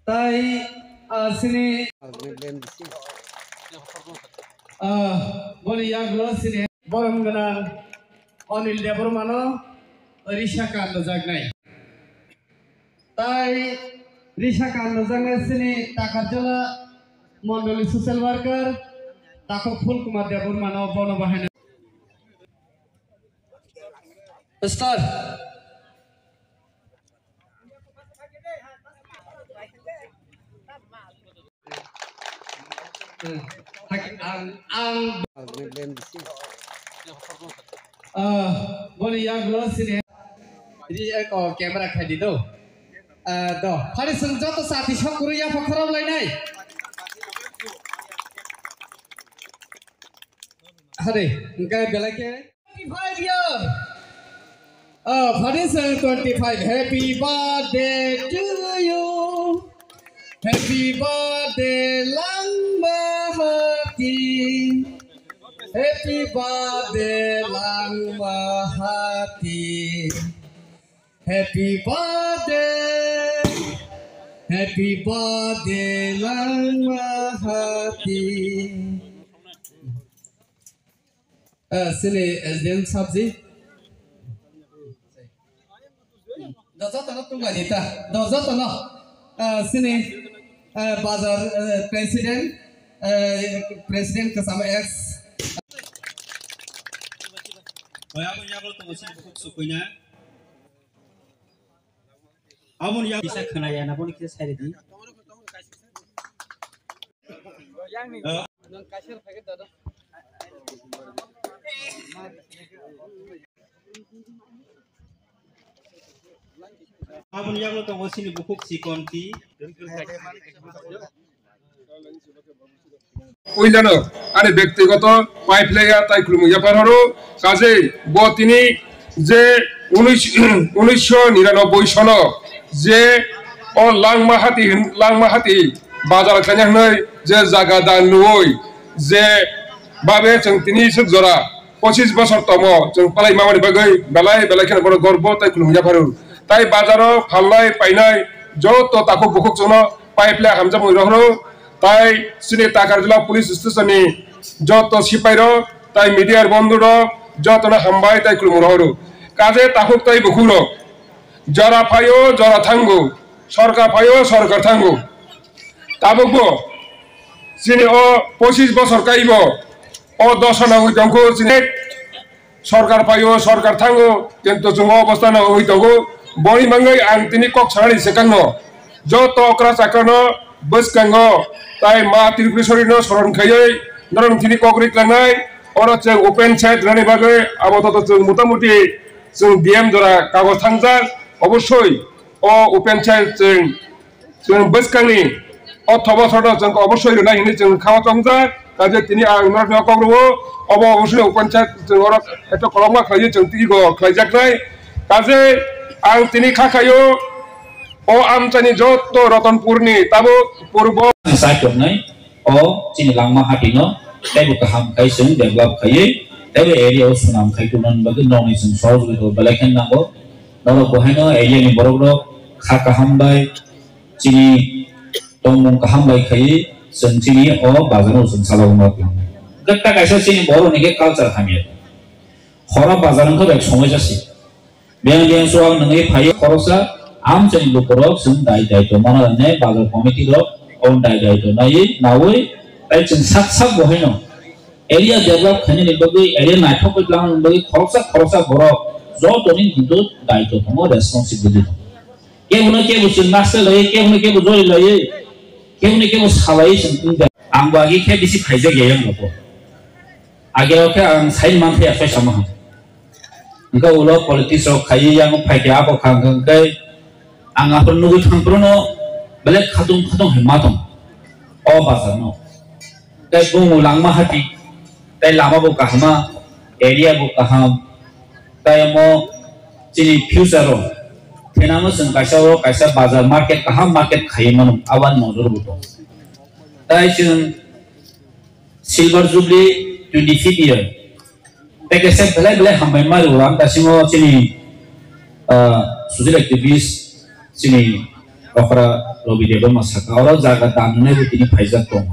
তাই sini boni yaglo sini borom gana Anil Debormano Risha Kando Jagnai তাই রিশা কান্দ জাঙ্গা sini Takarjala Mondoli social worker Tako Fulkumar Debormano Bono Bahana Start boni yaglo sini ini kamera khadi do do hari sung joto sathi sok guru ya pokrom lainai hari engkai belake 25 year hari sung 25 happy birthday to you happy birthday lang bahati happy birthday lang bahati happy birthday lang bahati sini SDM sabji dozo tono tu ganita dozo tono sini bazar presiden kesama X Bayabon yabol to mesin bukuk sukunya Amun ya bisa kenaya na pun kita sari di kasir pakai dada Amun yabol to mesin bukuk sikonti ওইলানো আরে ব্যক্তিগত পাইপ লেগা তাই খুলমু ইয়াপার হরো কাজে ব তিনি যে 1999 সন যে ও লাংমাহাতি বাজার খানাই যে জায়গা দান নই যে বাবে जों তিনি সুক জরা 25 বছর তম जों পালাই মামানি বাগৈ বেলাই কেন বড় গর্ব তাই খুলমু ইয়াপারু তাই বাজারও ফাললাই পাইনাই যত তাকো বুকুক জনো পাইপ লে হামজা মই রহরো তাই sini Takarjala পুলিশ স্টেশনে যত সিপাইরো তাই মিডিয়ার বন্ধুরো যত না হামবাই তাই খুলমুরহরো কাজে তাহুক তাই বকুলো জরা ফায়ো জরা থাঙ্গো সরকার ফায়ো সরকার থাঙ্গো তাবকবো sini ও 25 বছর কাইব ও 10 না হই দঙ্গো sini সরকার ফায়ো সরকার থাঙ্গো কিন্তু জুম অবস্থা না হই দঙ্গো বনি মাঙ্গই আং তিনি কক ছাড়ি সেকানো যত অকরা চাকানো বসকাঙ্গো তাই মা ত্রিপুরেশ্বরী নো শরণ খাইयै নরম তিনি ককরিক লাঙ্গাই ওরা जों ওপেন সাইট রানি বাগে আপাতত जों মোটামুটি जों ডিএম দ্বারা কাগজ থাংজা অবশ্যই ও ওপেন সাইট जों বসকাঙ্গি অথবা সরটা जों অবশ্যই নাইনি जों খাওয়া থাংজা কাজে তিনি আংনার ককরবো অবশ্যই ওপেন সাইট जों ওরা এত কলমা খাইयै जों তিনি গো খাইজাকনাই কাজে আং তিনি খাখায়ো ও আমচানি যত রতনপুরনি তাবো পূর্ব সাইটনাই ও চিনি লাংমা হাটিনো তাইবো কাহাম খাইসং ডেভেলপ খাইয়ে তাইবো এরিয়া ও সুনাম খাইতুনন বাগে ননি जों সহযোগিতা বেলাকেন নাগো নরো বহাইনো এরিয়ানি বড় খা কাহামবাই চিনি তংমং কাহামবাই খাইয়ে जों চিনি ও বাজারও जों সালাউমা গট্টা কাইসা চিনি বড় নিকে কালচার খামিয়ে খরা বাজারনখো এক সময় যাসি বেন সোয়াং নঙ্গি ফাই খরসা आम चैन लोकरो जों दाय दायित्व माने बाजार कमिटि रो ओन दाय दायित्व नायै नावै ताइ जों साक बहायनो एरिया डेभलप खानि बगै एरिया नायथक लांग बगै खरसा बर ज तनि किन्तु दायित्व दङ रेसपन्सिबिलिटि दङ के बुझि नासे लयै के बुझै लयै के सालायै जों आं बागि के बिसि फाइजे गैया मको आगेयाव के आं साइन मानथै आफाय सामा नका उलो पॉलिटिक्स रो खायै आं फाइके आबो खांगै आंहा नुगै थांब्रनो बेले खादुं हेमा दं अ बाजार न ताइ बुङो लांमा हाटी ताइ लामाबो काहामा एरियाबो काहाम ताइ मो चिनि फ्यूचर थेनामो जों कायसा बाजार मार्केट काहाम मार्केट खायमोन आबाद नजरबो दं ताइ जों सिलभार जुबली 25 year ताइ केसे बेले हामबाय मारो आं दासिमो चिनि सुजिल activist sini okra Robi Deba Masaka or Zaga Damne with the Pisa Tom.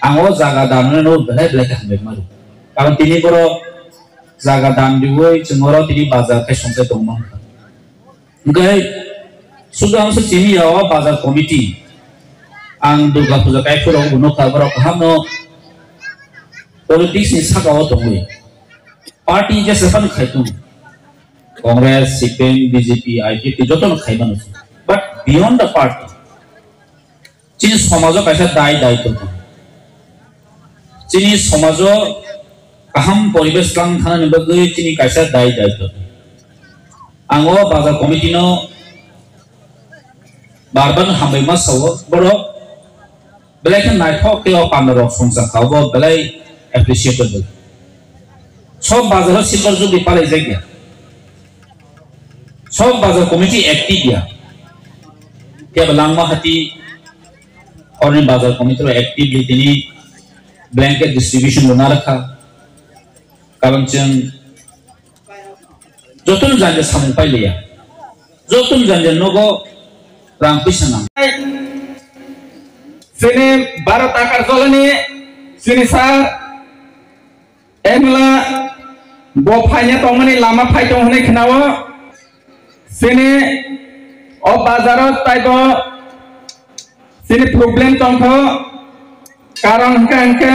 I was Zaga Damne no Belay Black and Maru. Tiniboro Zaga Dam the way tomorrow the Baza Passion set on Monk. Okay, Sudan Simi or Baza Committee and Duga to the Kaifur of no cover of Hano politics in Saka Autumn. Party just a fun Kaitun. Congress, CPM, BJP, ITP, Joton Kaiman. But beyond the party, Chini Somazo Kaisa died to them. Chini Somazo Kaham Poribes Lang Hanan Bagu, Chini Kaisa died to them. Ango Baza Comitino Barban Hamima Sawo, Boro Black and Night Hawk or Pandora from Sakabo, Belay appreciable. So Baza Sipazu di Palazegia. So Baza Committee active. Kaya Langma Hati or in Bazaar Committee actively tini blanket distribution bana rakha kalamchan jotun janja sampai liya jotun janja nogo Rampisana sini Bharat akar jolani sini sar emla bofanya tongmani lama phai tonghne khnawo sini o bazarot taibo sini problem tongkho karon hangke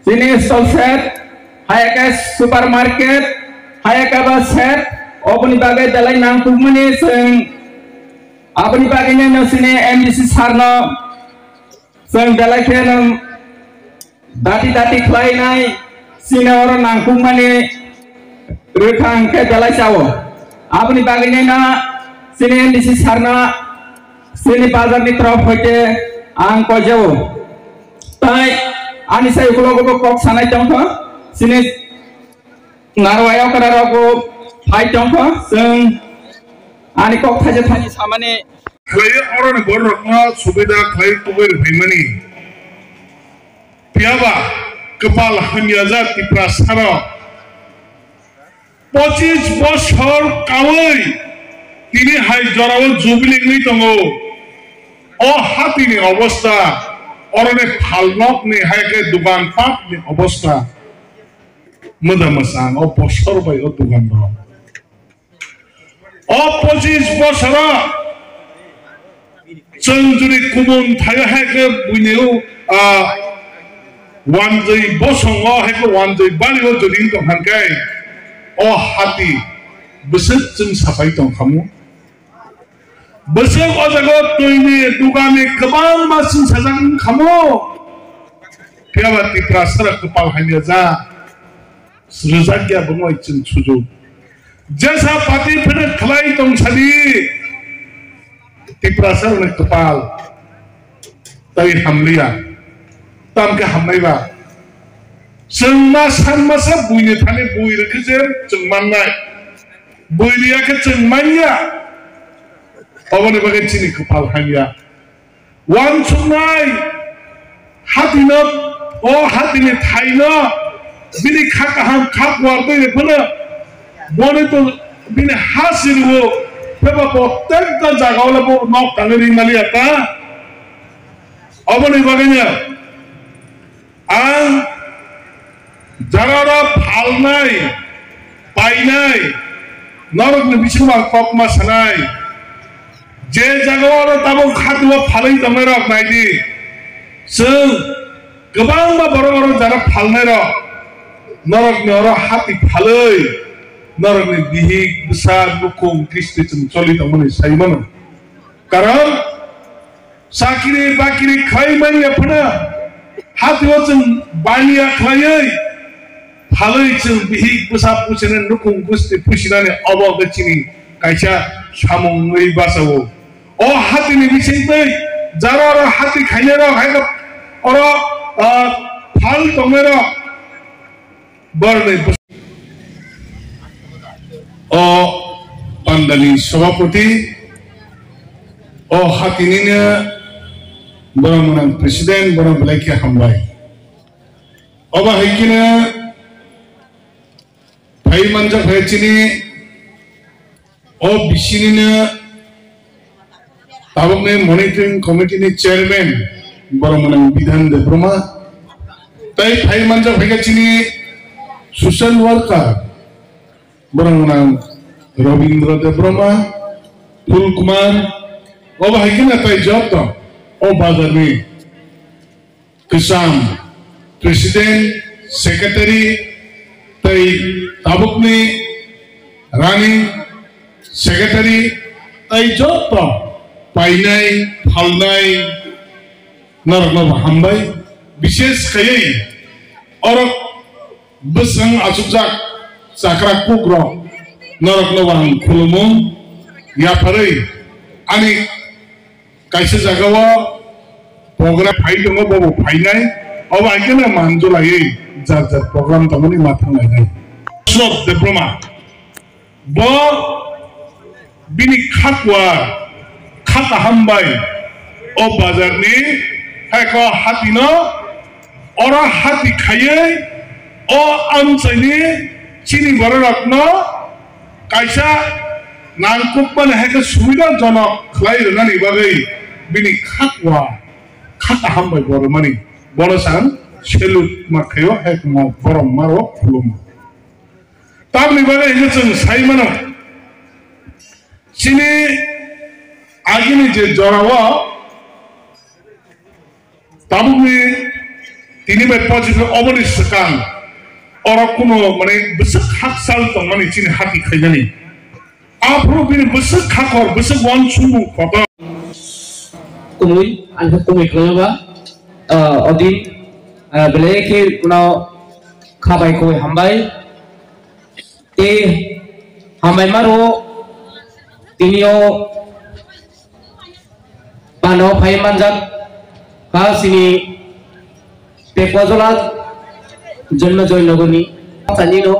sini solset hayaka supermarket hayaka ba set obni bagai dalai nang kumani sing abni bagai nya sini MDC sarno sing dalai khenam dati khlai nai sini oro nang kumani rekhang ke dalai chawo abni bagai nya sini MDC sarna sini bazar ni terap hoite ang ko jawo tai ani sai ulo ko kok sanai tongkho sini narwayo kararo ko phai tongkho sing ani kok thaje thani samane khlai oron borokma subida khlai kuber bhimani piaba kepal hanyaza tiprasara 25 বছর কাওই তিনি হাই জরাওয়াল জুবিলিং নি তঙ্গো ও হাতিনি অবস্থা অরনে ফালনক নি হাইকে দোকান পাট নি অবস্থা মদামসান ও বছর বাই ও দোকান দ ও 25 বছর চঞ্জুরি কুমন থাই হাইকে বুইনেও ওয়ানজই বসঙ্গ হাইকে ওয়ানজই বালিও জদিন তো হানকাই ও হাতি besok jeng sapai tong kamu besok ojagot toini dugane kebang masing sajang kamu piawa tiprasara kepal hanya za sruzagya bengoi jeng suju jasa pati pene khlai tong sadi tiprasara ne kepal tai hamliya tam ke hamlaiba sengma sanmasa buine thane buire kje jeng mannai Boilia ke cengmanya, awan bagai cini kepal hanya. Wan sungai, hati nak, oh hati ni Thailand, bini kakaham kak warga ni pun, boleh tu bini hasil wo, sebab potek kan jaga olah bo nak kangen ringali apa, awan bagainya, ang jaga olah palnai, painai. Norok ni bisma kok masanai, je jaga tabo khadwa phalai tamerok naidi, seng kebang ma boro jara phalnai ro, norok ni oro hati phalai, norok ni dihik besar bukum kristi coli tamani saimano, karam sakiri bakiri khai mani apna, hati wajeng bania khlai. Halai jeng bihik besar pusinan dukung gusti pusinane abah kecini kaisa samung ngui basawo. Oh hati ni bising jara ora hati khainero khaika ora phal tomero barne. Oh pandali sabapati oh hati ni ne barang presiden barang belaki hambai. Abah hikina Hai manja hai cini, oh bisini na tabukni monitoring committee ni chairman borong menang Bidhan Debroma tai thai manja bhaga chini social worker borong menang Robindra Debroma Phul Kumar oba hikina tai job to o bazar ni Kisam president secretary tai tabukni running secretary tai job to painai phalnai narno hambai bishes kayai orok besang asubjak sakra kukro narno wang khulumung ya parai ani kaisa jagawa program phai dongo bobo phainai oba ikena manjolai jar jar program tamani mathang lai stop diploma bo bini khatwa khata hambai o bazar ni hako hatino ora hati khaye o amsaini chini bararakno kaisa nangkukman hako subida jonok khlai rani bagai bini khatwa khata hambai boromani borosan selut makhayo hekmo borom maro khulum tabni bagai hejeng saimano chini agini je jorawa tabuni tini bai positive oboni sekan ora kuno mane besek hak sal to mane chini hati khaijani apro bini besek hakor besek wan sumu khoto kumui anha kumui khaba odin beleke uno khabai koi hambai te hambai maro tinio pano phai manjak ka sini tekwajola janna joy nogoni sanino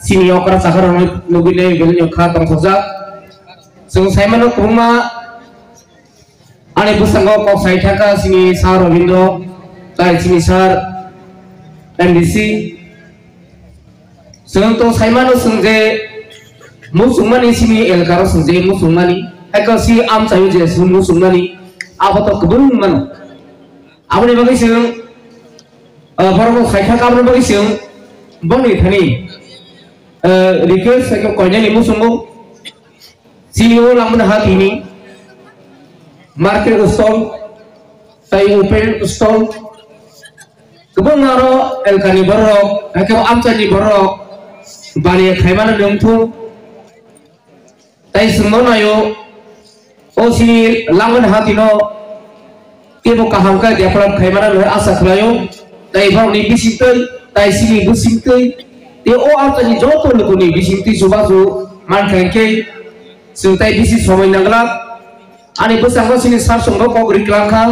sini okra sakar nogile belni kha tong soja sung saimano kuma ane busango ko saithaka sini sar Robindo tai sini sar MDC sung to saimano sungje musumani sini elkaro sungje musumani eko si am sayu je musumani abato kebun man abani bagai sung borong saithaka abani bagai sung boni thani request eko koine musumo sini lamna hatini market stall tai open stall kebun ngaro elkani borok eko amchani borok bani khaimana dongthu tai sungno nayo osi langan hatino kebo kahamka develop khaimana le asa khlayo tai bang ni bisintoi tai sini busintoi te o amchani joto luguni bisinti subaju man khanke suntai bisi somai nangla ani busangko sini sar sungno ko griklangka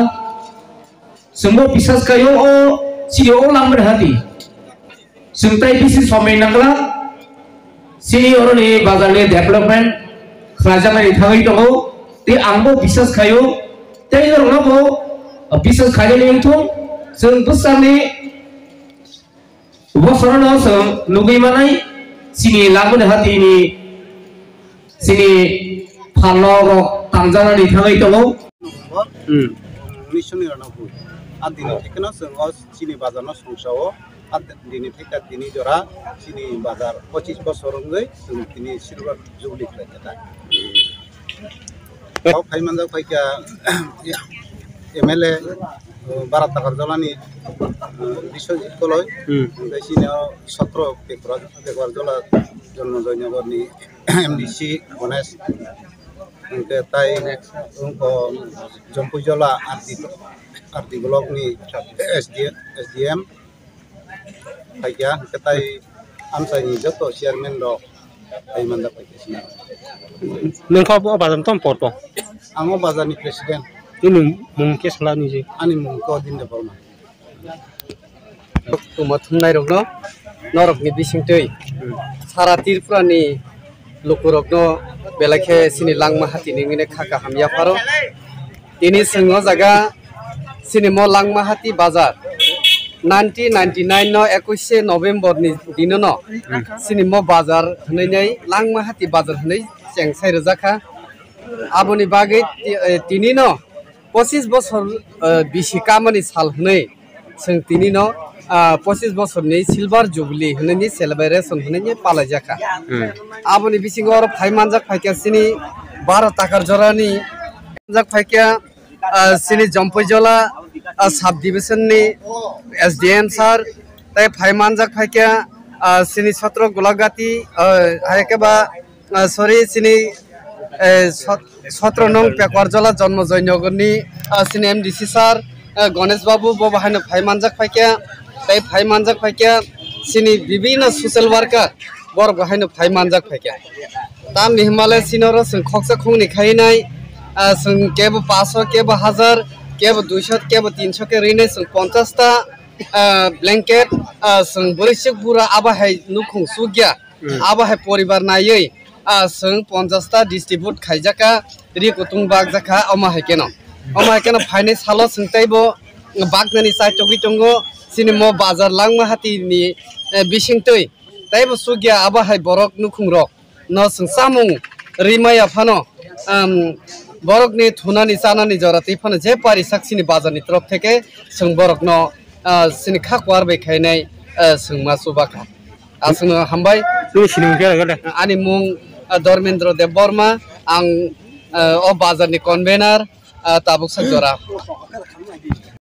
sungno bisas kayo o sini o langan hati suntai bisi somai nangla sini oroni bazarle development khajamani thangai tongo te angbo bisas khayo tei rongabo bisas khajani engthung जों बोसोरनि बोसोराव जों लुगै मानाय सिनि लाबोनो हातिनि सिनि फानल तांजानानै थाङै दङ मिशननि रानावबो आदिनि थेकनो जों सिनि बाजारनो संसाव आदिनि थेका दिनि जरा सिनि बाजार 25 बोसोरङै जों दिनि सिलभार जुबली खालायता आव फाइमानजा फाइका एमएलए बारा ताकार जलानि बिश्वजित कलय सिनि 17 पेपर जला जन्म जयनगरनि एमडीसी गणेश उनके ताई उनको जम्पुजला आरती ब्लॉकनि एसडीएम फाइका ताई आमसानि जतो चेयरमैन रो फाइमानजा फाइका नोंखौ बाजार तम पटो आङो बाजारनि president ini mungkin salah nih sih. Ani mungko din da bauna. Tumatum nai rokno norok ni bisingtei. Sara Tripura ni lokurokno belakhe sini langma hati ningine khaka hamya paro. Ini singo jaga sini mo langma hati bazar. 1999 no 21 November ni dino no sini mo bazar hnai langma hati bazar hnai chengsai rojaka aboni bagai tini no 25 বছর বিশি কামানি সাল হনে जों tini no 25 বছরনি silver jubilee হনেনি সেলিব্রেশন হনেনি পালাই জাকা aboni bisingo aro phaimanjak phaikya sini 12 টাকার জরানি jak phaikya sini jompojala sub division ni SDM sir tai phaimanjak phaikya sini satro golagati haikeba sorry sini 17 নং পেকওয়ারজলা জন্ম জয়নগরনি sini MDC sir গণেশ বাবু ববাহানো phaimanjak phaikya tai phaimanjak phaikya sini bibina social worker bor bahaino phaimanjak phaikya tam ni himalay sinoro sing khoksa khungni khainai sing kebo 500 kebo 1000 kebo 200 kebo 300 ke rinai sing 50 ta blanket sing borisik bura abahai nukhung sugya abahai poribar nayei sing 50 ta distribute khaijaka ri kutung bag jaka oma hekeno finance halo sing taibo bagnani sai togi tongo sini mo bazar langma hati ni bisingtoi taibo sugya abahai borok nukhung rok no sing samung rimaya phano borok ni thunani chanani jorati phano je pari saksini bazarni torok theke sing borok no sini khakwar bai khainai sing masubaka asung hambai ani mung Dormendra Dev Burma ang o bazarni convener tabuk sajora